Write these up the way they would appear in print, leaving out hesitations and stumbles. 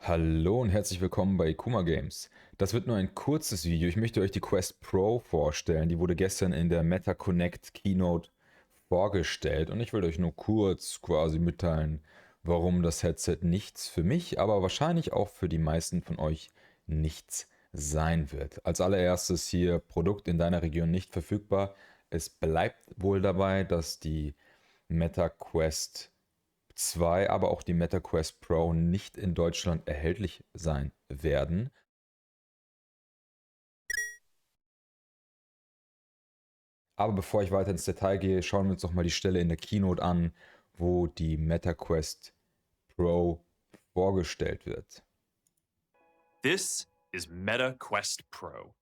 Hallo und herzlich willkommen bei Kuma Games. Das wird nur ein kurzes Video. Ich möchte euch die Quest Pro vorstellen. Die wurde gestern in der Meta Connect Keynote vorgestellt und ich will euch nur kurz quasi mitteilen, warum das Headset nichts für mich, aber wahrscheinlich auch für die meisten von euch nichts sein wird. Als allererstes hier Produkt in deiner Region nicht verfügbar. Es bleibt wohl dabei, dass die Meta Quest 2, aber auch die Meta Quest Pro nicht in Deutschland erhältlich sein werden. Aber bevor ich weiter ins Detail gehe, schauen wir uns doch mal die Stelle in der Keynote an, wo die Meta Quest Pro vorgestellt wird. This is Meta Quest Pro.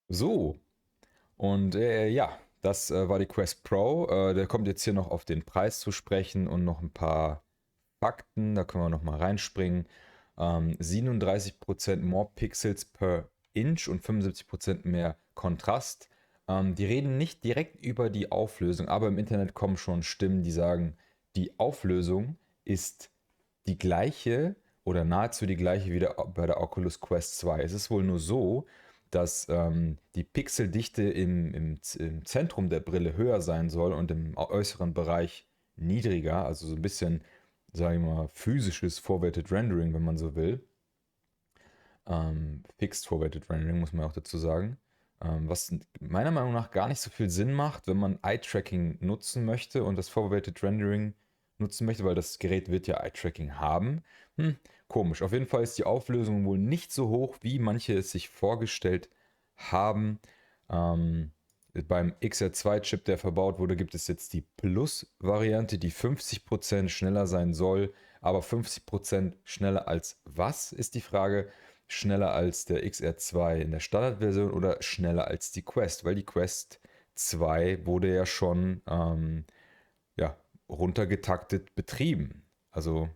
So, und ja, das war die Quest Pro. Der kommt jetzt hier noch auf den Preis zu sprechen und noch ein paar Fakten. Da können wir noch mal reinspringen. 37% more Pixels per Inch und 75% mehr Kontrast. Die reden nicht direkt über die Auflösung, aber im Internet kommen schon Stimmen, die sagen, die Auflösung ist die gleiche oder nahezu die gleiche wie bei der Oculus Quest 2. Es ist wohl nur so, dass die Pixeldichte im Zentrum der Brille höher sein soll und im äußeren Bereich niedriger, also so ein bisschen, sage ich mal, physisches Forwarded Rendering, wenn man so will. Fixed Forwarded Rendering muss man auch dazu sagen. Was meiner Meinung nach gar nicht so viel Sinn macht, wenn man Eye-Tracking nutzen möchte und das Forwarded Rendering nutzen möchte, weil das Gerät wird ja Eye-Tracking haben. Komisch. Auf jeden Fall ist die Auflösung wohl nicht so hoch, wie manche es sich vorgestellt haben. Beim XR2-Chip, der verbaut wurde, gibt es jetzt die Plus-Variante, die 50% schneller sein soll. Aber 50% schneller als was, ist die Frage. Schneller als der XR2 in der Standardversion oder schneller als die Quest, weil die Quest 2 wurde ja schon ja, runtergetaktet betrieben. Also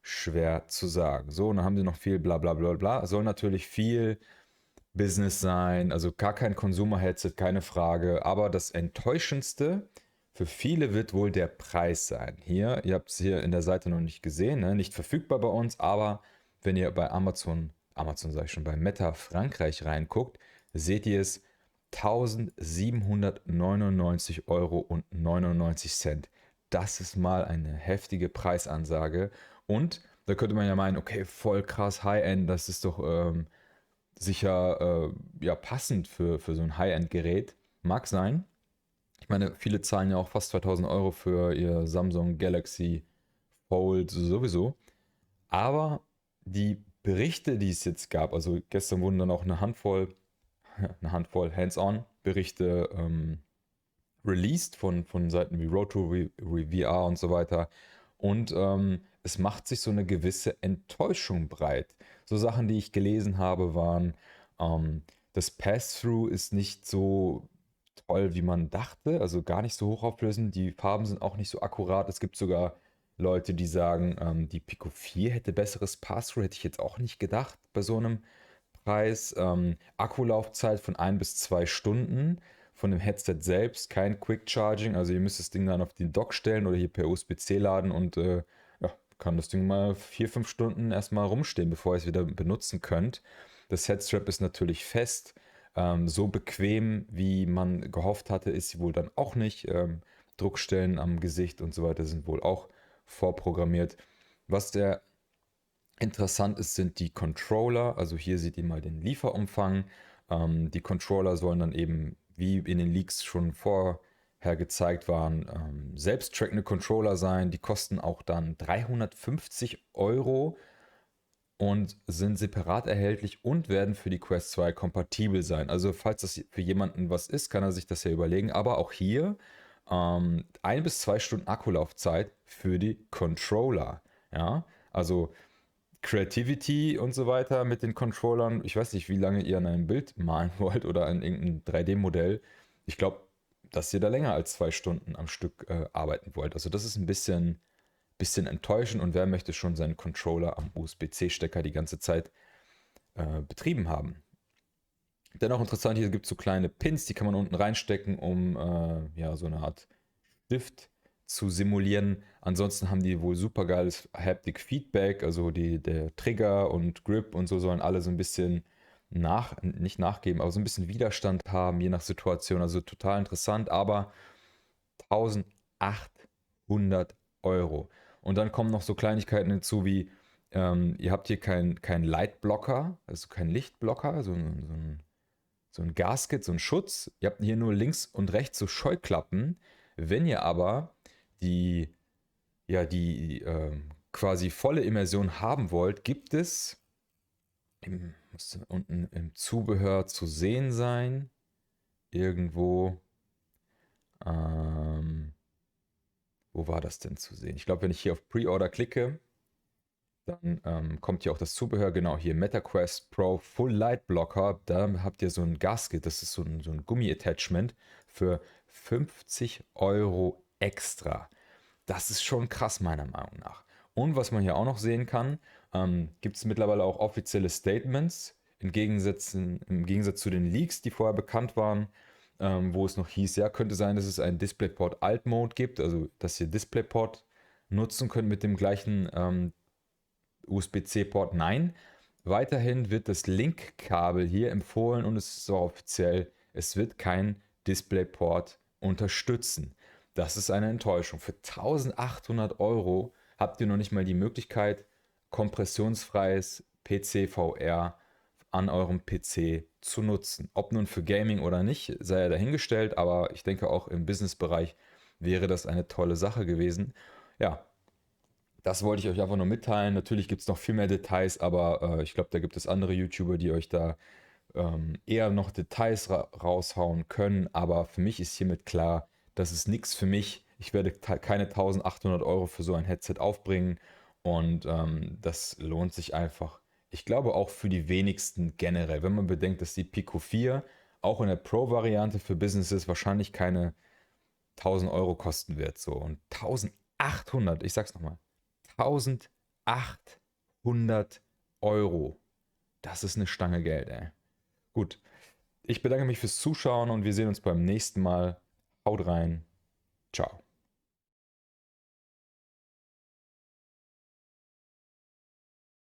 schwer zu sagen. So, und dann haben sie noch viel bla bla bla bla. Soll natürlich viel Business sein, also gar kein Consumer-Headset, keine Frage. Aber das Enttäuschendste für viele wird wohl der Preis sein. Hier, ihr habt es hier in der Seite noch nicht gesehen, ne? Nicht verfügbar bei uns, aber wenn ihr bei Amazon sage ich schon, bei Meta Frankreich reinguckt, seht ihr es 1799,99 €. Das ist mal eine heftige Preisansage. Und da könnte man ja meinen, okay, voll krass High-End, das ist doch sicher ja, passend für so ein High-End-Gerät. Mag sein. Ich meine, viele zahlen ja auch fast 2000 € für ihr Samsung Galaxy Fold sowieso. Aber die Berichte, die es jetzt gab, also gestern wurden dann auch eine Handvoll Hands-on-Berichte released von Seiten wie Roto VR und so weiter. Und es macht sich so eine gewisse Enttäuschung breit. So Sachen, die ich gelesen habe, waren, das Pass-Through ist nicht so toll, wie man dachte, also gar nicht so hochauflösend. Die Farben sind auch nicht so akkurat. Es gibt sogar Leute, die sagen, die Pico 4 hätte besseres Pass-Through, hätte ich jetzt auch nicht gedacht bei so einem Preis. Akkulaufzeit von 1 bis 2 Stunden von dem Headset selbst, kein Quick Charging, also ihr müsst das Ding dann auf den Dock stellen oder hier per USB-C laden und ja, kann das Ding mal 4, 5 Stunden erstmal rumstehen, bevor ihr es wieder benutzen könnt. Das Headstrap ist natürlich fest, so bequem, wie man gehofft hatte, ist sie wohl dann auch nicht. Druckstellen am Gesicht und so weiter sind wohl auch vorprogrammiert. Was der interessant ist, sind die Controller. Also hier seht ihr mal den Lieferumfang. Die Controller sollen dann eben, wie in den Leaks schon vorher gezeigt waren, selbst trackende Controller sein. Die kosten auch dann 350 € und sind separat erhältlich und werden für die Quest 2 kompatibel sein. Also falls das für jemanden was ist, kann er sich das ja überlegen. Aber auch hier 1 bis 2 Stunden Akkulaufzeit für die Controller. Ja, also Creativity und so weiter mit den Controllern. Ich weiß nicht, wie lange ihr an einem Bild malen wollt oder an irgendeinem 3D-Modell. Ich glaube, dass ihr da länger als 2 Stunden am Stück arbeiten wollt. Also das ist ein bisschen enttäuschend, und wer möchte schon seinen Controller am USB-C-Stecker die ganze Zeit betrieben haben. Dennoch interessant, hier gibt es so kleine Pins, die kann man unten reinstecken, um ja, so eine Art Stift zu simulieren. Ansonsten haben die wohl super geiles Haptic Feedback, also der Trigger und Grip und so sollen alle so ein bisschen nicht nachgeben, aber so ein bisschen Widerstand haben, je nach Situation. Also total interessant, aber 1800 Euro. Und dann kommen noch so Kleinigkeiten hinzu wie, ihr habt hier kein Lightblocker, also kein Lichtblocker, so ein Gasket, so ein Schutz. Ihr habt hier nur links und rechts so Scheuklappen. Wenn ihr aber die quasi volle Immersion haben wollt, gibt es, muss unten im Zubehör zu sehen sein, irgendwo, wo war das denn zu sehen? Ich glaube, wenn ich hier auf Pre-Order klicke, dann kommt hier auch das Zubehör, genau hier, MetaQuest Pro Full Light Blocker. Da habt ihr so ein Gasket, das ist so ein Gummi-Attachment für 50 Euro extra. Das ist schon krass, meiner Meinung nach. Und was man hier auch noch sehen kann, gibt es mittlerweile auch offizielle Statements, im Gegensatz zu den Leaks, die vorher bekannt waren, wo es noch hieß, ja, könnte sein, dass es einen DisplayPort Alt Mode gibt, also dass ihr DisplayPort nutzen könnt mit dem gleichen USB-C-Port. Nein, weiterhin wird das Link-Kabel hier empfohlen, und es ist auch offiziell, es wird kein DisplayPort unterstützen. Das ist eine Enttäuschung. Für 1800 Euro habt ihr noch nicht mal die Möglichkeit, kompressionsfreies PC-VR an eurem PC zu nutzen. Ob nun für Gaming oder nicht, sei ja dahingestellt, aber ich denke auch im Business-Bereich wäre das eine tolle Sache gewesen. Ja, das wollte ich euch einfach nur mitteilen. Natürlich gibt es noch viel mehr Details, aber ich glaube, da gibt es andere YouTuber, die euch da eher noch Details raushauen können. Aber für mich ist hiermit klar, das ist nichts für mich. Ich werde keine 1800 Euro für so ein Headset aufbringen, und das lohnt sich einfach. Ich glaube auch für die wenigsten generell, wenn man bedenkt, dass die Pico 4 auch in der Pro-Variante für Businesses wahrscheinlich keine 1000 Euro kosten wird. So. Und 1800, ich sag's nochmal, 1800 Euro. Das ist eine Stange Geld, ey. Gut, ich bedanke mich fürs Zuschauen, und wir sehen uns beim nächsten Mal. Haut rein. Ciao.